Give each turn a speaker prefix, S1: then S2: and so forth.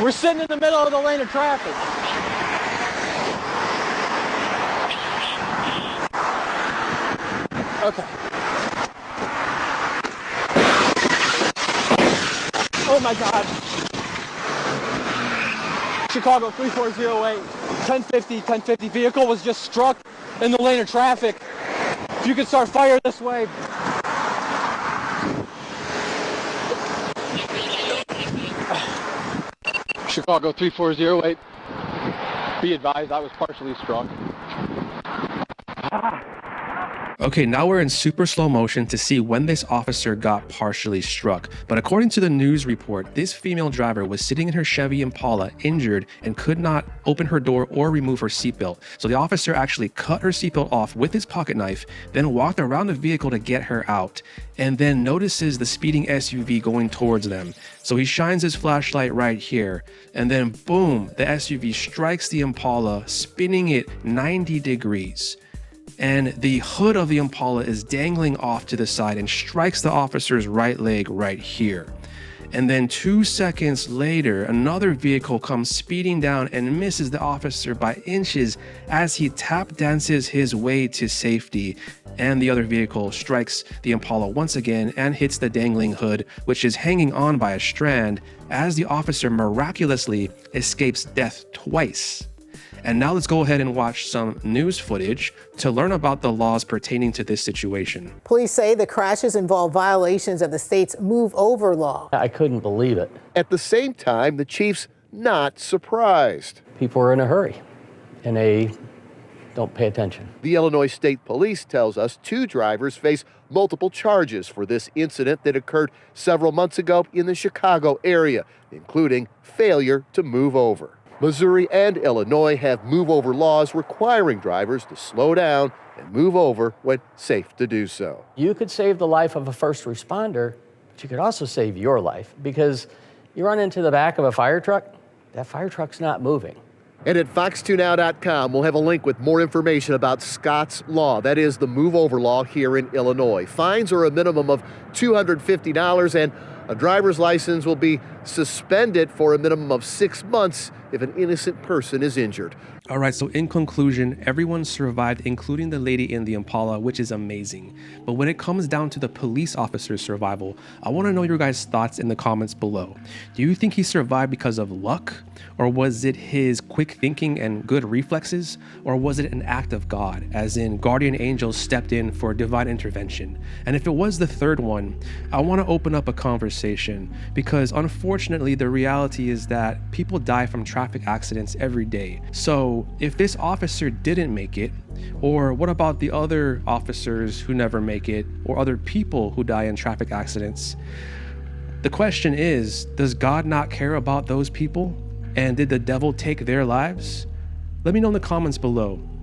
S1: We're sitting in the middle of the lane of traffic. Okay. Oh my God. Chicago 3408, 1050 vehicle was just struck in the lane of traffic. If you could start fire this way. Chicago 3408, be advised I was partially struck.
S2: Okay, now we're in super slow motion to see when this officer got partially struck. But according to the news report, this female driver was sitting in her Chevy Impala injured and could not open her door or remove her seatbelt. So the officer actually cut her seatbelt off with his pocket knife, then walked around the vehicle to get her out, and then notices the speeding SUV going towards them. So he shines his flashlight right here, and then boom, the SUV strikes the Impala, spinning it 90 degrees. And the hood of the Impala is dangling off to the side and strikes the officer's right leg right here. And then 2 seconds later, another vehicle comes speeding down and misses the officer by inches as he tap dances his way to safety. And the other vehicle strikes the Impala once again and hits the dangling hood, which is hanging on by a strand, as the officer miraculously escapes death twice. And now let's go ahead and watch some news footage to learn about the laws pertaining to this situation.
S3: Police say the crashes involve violations of the state's move over law.
S4: I couldn't believe it.
S5: At the same time, the chief's not surprised.
S4: People are in a hurry and they don't pay attention.
S5: The Illinois State Police tells us 2 drivers face multiple charges for this incident that occurred several months ago in the Chicago area, including failure to move over. Missouri and Illinois have move-over laws requiring drivers to slow down and move over when safe to do so.
S4: You could save the life of a first responder, but you could also save your life, because you run into the back of a fire truck, that fire truck's not moving.
S5: And at fox2now.com, we'll have a link with more information about Scott's Law. That is the move-over law here in Illinois. Fines are a minimum of $250, and a driver's license will be suspended for a minimum of 6 months if an innocent person is injured.
S2: All right, so in conclusion, everyone survived, including the lady in the Impala, which is amazing. But when it comes down to the police officer's survival, I want to know your guys' thoughts in the comments below. Do you think he survived because of luck? Or was it his quick thinking and good reflexes? Or was it an act of God, as in guardian angels stepped in for divine intervention? And if it was the third one, I want to open up a conversation, because unfortunately the reality is that people die from traffic accidents every day. So if this officer didn't make it, or what about the other officers who never make it, or other people who die in traffic accidents? The question is, does God not care about those people? And did the devil take their lives? Let me know in the comments below.